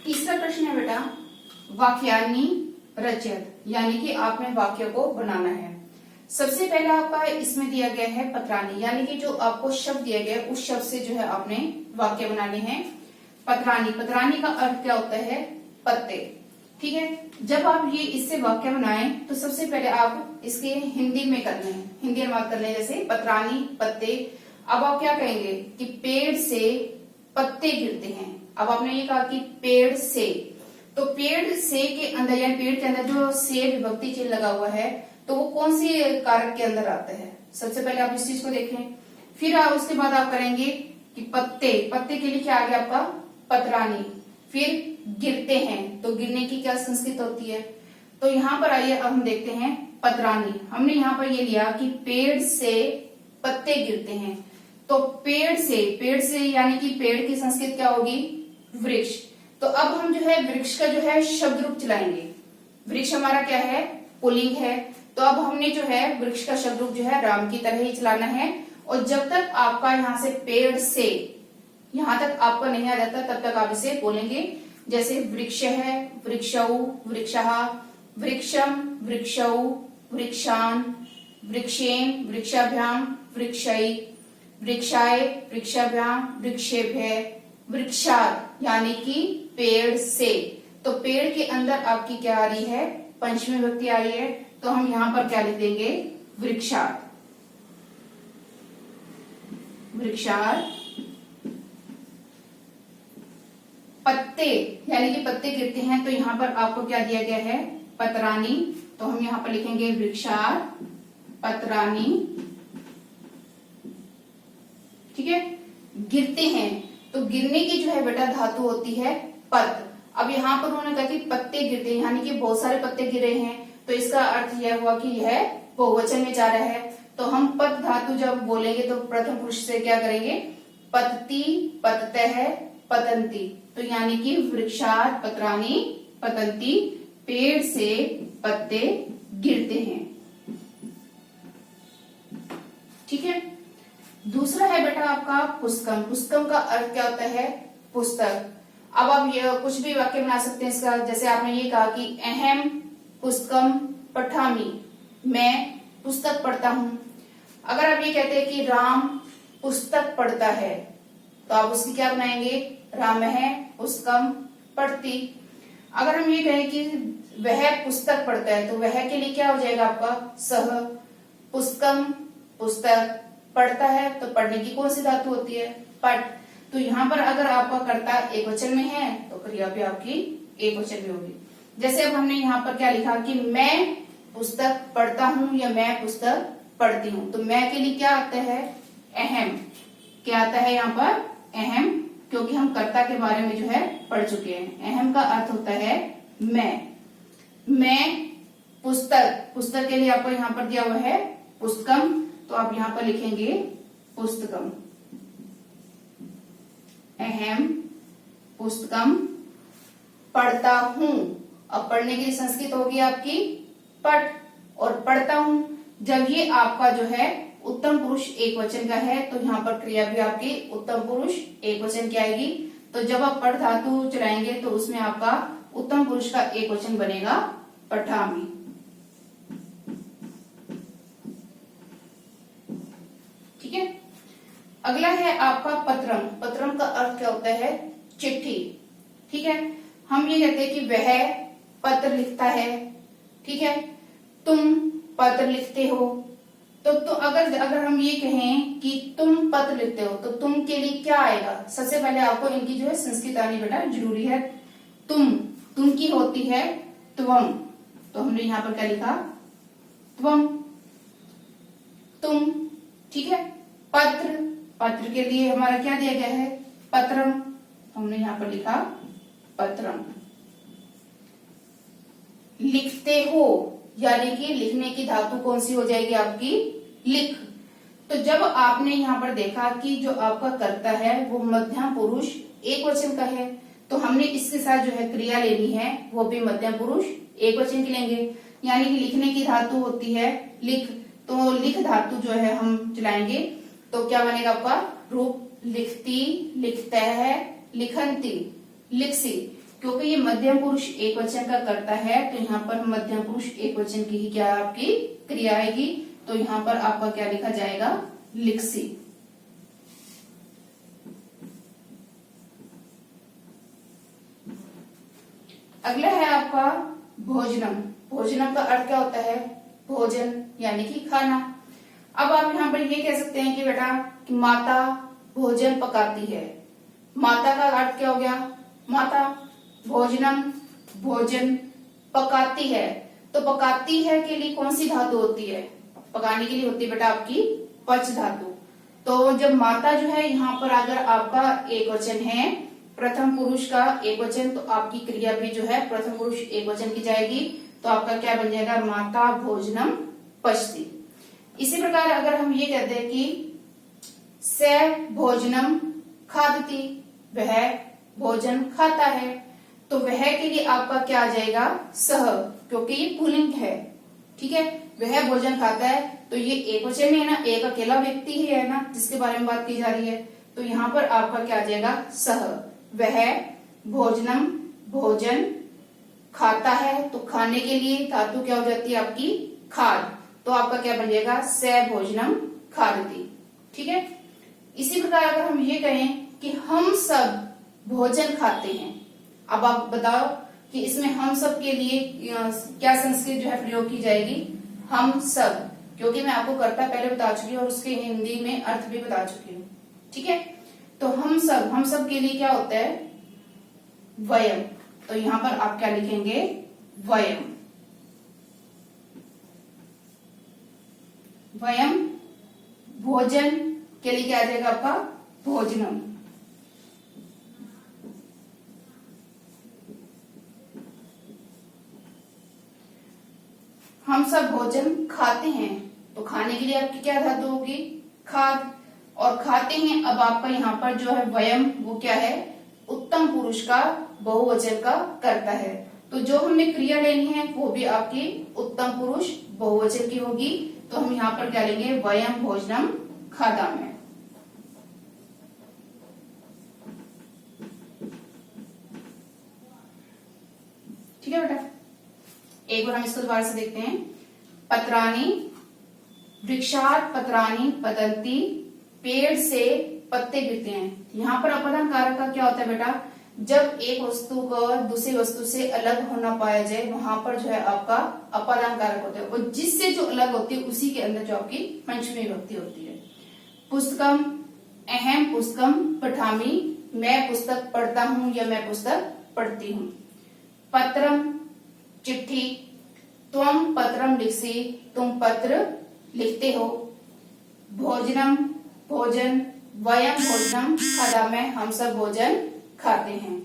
तीसरा प्रश्न है बेटा, वाक्यानि रचयत, यानी कि आपने वाक्य को बनाना है। सबसे पहले आपका इसमें दिया गया है पत्रानी, यानी कि जो आपको शब्द दिया गया है उस शब्द से जो है आपने वाक्य बनाने हैं। पत्रानी, पत्रानी का अर्थ क्या होता है? पत्ते। ठीक है, जब आप ये इससे वाक्य बनाएं तो सबसे पहले आप इसके हिंदी में करने हैं, हिंदी अनुवाद करने, जैसे पत्रानी पत्ते। अब आप क्या कहेंगे कि पेड़ से पत्ते गिरते हैं। अब आपने ये कहा कि पेड़ से, तो पेड़ से के अंदर यानी पेड़ के अंदर जो से विभक्ति चिन्ह लगा हुआ है तो वो कौन सी कारक के अंदर आता है? सबसे पहले आप इस चीज को देखें, फिर आप उसके बाद आप करेंगे कि पत्ते, पत्ते के लिए क्या आ गया आपका? पत्रानी। फिर गिरते हैं, तो गिरने की क्या संस्कृत होती है? तो यहाँ पर आइए अब हम देखते हैं पत्रानी। हमने यहाँ पर ये लिया कि पेड़ से पत्ते गिरते हैं, तो पेड़ से यानी कि पेड़ की संस्कृत क्या होगी? वृक्ष। तो अब हम जो है वृक्ष का जो है शब्द रूप चलाएंगे। वृक्ष हमारा क्या है? पुल्लिंग है, तो अब हमने जो है वृक्ष का शब्द रूप जो है राम की तरह ही चलाना है। और जब तक आपका यहाँ से पेड़ से यहाँ तक आपका नहीं आ जाता तब तक आप इसे बोलेंगे। जैसे वृक्ष है, वृक्षौ, वृक्षः, वृक्षम, वृक्षौ, वृक्षान, वृक्षेन, वृक्षाभ्याम, वृक्षै, वृक्षाय, वृक्षाभ्याम, वृक्षेभ्य, वृक्षात, यानी कि पेड़ से। तो पेड़ के अंदर आपकी क्या आ रही है? पंचमी विभक्ति आ रही है, तो हम यहाँ पर क्या लिख देंगे? वृक्षात। वृक्षात पत्ते, यानी कि पत्ते गिरते हैं, तो यहाँ पर आपको क्या दिया गया है? पत्रानी। तो हम यहाँ पर लिखेंगे वृक्षात पत्रानी। ठीक है, गिरते हैं, तो गिरने की जो है बेटा धातु होती है पत। अब यहाँ पर उन्होंने कहा कि पत्ते गिरते हैं, यानी कि बहुत सारे पत्ते गिरे हैं, तो इसका अर्थ यह हुआ कि यह बहुवचन में जा रहा है। तो हम पत धातु जब बोलेंगे तो प्रथम पुरुष से क्या करेंगे? पतती, पततः, पतंती। तो यानी कि वृक्षात पत्रानी पतंती, पेड़ से पत्ते गिरते हैं। ठीक है, दूसरा है बेटा आपका पुस्तकम। पुस्तकम का अर्थ क्या होता है? पुस्तक। अब आप ये कुछ भी वाक्य बना सकते हैं इसका, जैसे आपने ये कहा कि अहम पुस्तकम पठामि, मैं पुस्तक पढ़ता हूं। अगर आप ये कहते हैं कि राम पुस्तक पढ़ता है, तो आप उसकी क्या बनाएंगे? रामः पुस्तकम पढ़ति। अगर हम ये कहें कि वह पुस्तक पढ़ता है, तो वह के लिए क्या हो जाएगा आपका? सह। पुस्तकम पुस्तक, पढ़ता है तो पढ़ने की कौन सी धातु होती है? पठ। तो यहाँ पर अगर आपका कर्ता एक वचन में है तो क्रिया भी आपकी एक वचन में होगी। जैसे अब हमने यहाँ पर क्या लिखा कि मैं पुस्तक पढ़ता हूँ या मैं पुस्तक पढ़ती हूँ, तो मैं के लिए क्या आता है? अहम। क्या आता है यहाँ पर? अहम, क्योंकि हम कर्ता के बारे में जो है पढ़ चुके हैं। अहम का अर्थ होता है मैं पुस्तक, पुस्तक के लिए आपको यहाँ पर दिया हुआ है पुस्तकम, तो आप यहाँ पर लिखेंगे पुस्तकम। अहम पुस्तकम पढ़ता हूं। अब पढ़ने की संस्कृत होगी आपकी पठ, और पढ़ता हूं जब ये आपका जो है उत्तम पुरुष एक वचन का है, तो यहाँ पर क्रिया भी आपकी उत्तम पुरुष एक वचन की आएगी। तो जब आप पढ़ धातु चलाएंगे तो उसमें आपका उत्तम पुरुष का एक वचन बनेगा पठामि। ठीक है, अगला है आपका पत्रम। पत्रम का अर्थ क्या होता है? चिट्ठी। ठीक है, हम ये कहते हैं कि वह पत्र लिखता है। ठीक है, तुम पत्र लिखते हो, तो अगर हम ये कहें कि तुम पत्र लिखते हो, तो तुम के लिए क्या आएगा? सबसे पहले आपको इनकी जो है संस्कृत आनी बेटा जरूरी है। तुम की होती है त्वम, तो हमने यहाँ पर क्या लिखा? त्वम, तुम। ठीक है, पत्र, पत्र के लिए हमारा क्या दिया गया है? पत्रम, हमने यहाँ पर लिखा पत्रम। लिखते हो, यानी कि लिखने की धातु कौन सी हो जाएगी आपकी? लिख। तो जब आपने यहाँ पर देखा कि जो आपका कर्ता है वो मध्यम पुरुष एक वचन का है, तो हमने इसके साथ जो है क्रिया लेनी है, वो भी मध्यम पुरुष एक वचन की लेंगे। यानी कि लिखने की धातु होती है लिख, तो लिख धातु जो है हम चलाएंगे, तो क्या बनेगा आपका रूप? लिखती, लिखता है, लिखंती, लिखसी। क्योंकि ये मध्यम पुरुष एक वचन का करता है, तो यहाँ पर मध्यम पुरुष एक वचन की ही क्या आपकी क्रिया आएगी। तो यहाँ पर आपका क्या लिखा जाएगा, लिखसी। अगला है आपका भोजनम। भोजनम का अर्थ क्या होता है, भोजन यानी कि खाना। अब आप यहाँ पर ये कह सकते हैं कि बेटा कि माता भोजन पकाती है। माता का अर्थ क्या हो गया, माता। भोजनम भोजन, पकाती है, तो पकाती है के लिए कौन सी धातु होती है, पकाने के लिए होती है बेटा आपकी पच धातु। तो जब माता जो है यहाँ पर अगर आपका एक वचन है, प्रथम पुरुष का एक वचन, तो आपकी क्रिया भी जो है प्रथम पुरुष एक वचन की जाएगी। तो आपका क्या बन जाएगा, माता भोजनम पचती। इसी प्रकार अगर हम ये कहते हैं कि स भोजनम खादती, वह भोजन खाता है, तो वह के लिए आपका क्या आ जाएगा, सह, क्योंकि ये पुल्लिंग है। ठीक है, वह भोजन खाता है, तो ये एक वचन में है ना, एक अकेला व्यक्ति ही है ना जिसके बारे में बात की जा रही है। तो यहाँ पर आपका क्या आ जाएगा, सह। वह भोजनम भोजन खाता है, तो खाने के लिए धातु क्या हो जाती है आपकी खाद। तो आपका क्या बन जाएगा, स भोजनम खादती। ठीक है, इसी प्रकार अगर हम ये कहें कि हम सब भोजन खाते हैं। अब आप बताओ कि इसमें हम सब के लिए क्या संस्कृत जो है प्रयोग की जाएगी, हम सब, क्योंकि मैं आपको कर्ता पहले बता चुकी हूँ और उसके हिंदी में अर्थ भी बता चुकी हूँ। ठीक है, तो हम सब के लिए क्या होता है, वयम। तो यहाँ पर आप क्या लिखेंगे, वयम। वयम भोजन के लिए क्या आ जाएगा आपका, भोजनम। हम सब भोजन खाते हैं, तो खाने के लिए आपकी क्या धातु होगी, खाद। और खाते हैं, अब आपका यहाँ पर जो है वयम, वो क्या है, उत्तम पुरुष का बहुवचन का करता है। तो जो हमने क्रिया लेनी है वो भी आपकी उत्तम पुरुष बहुवचन की होगी। तो हम यहाँ पर क्या लेंगे, वयम भोजनम खादामः। ठीक है बेटा, एक बार हम इसको दोबारा से देखते हैं। पत्राणी, वृक्षात् पत्राणी पतन्ति, पेड़ से पत्ते गिरते हैं। यहाँ पर अपदान कारक का क्या होता है बेटा, जब एक वस्तु को दूसरी वस्तु से अलग होना पाया जाए, वहां पर जो है आपका अपदान कारक होता है, और जिससे जो अलग होती है उसी के अंदर जो आपकी पंचमी विभक्ति होती है। पुस्तकम, अहम पुस्तकम पठामि, मैं पुस्तक पढ़ता हूँ या मैं पुस्तक पढ़ती हूँ। पत्रम चिट्ठी, त्वम पत्रम लिखसी, तुम पत्र लिखते हो। भोजनम भोजन, वयम भोजनम खादामः, हम सब भोजन खाते हैं।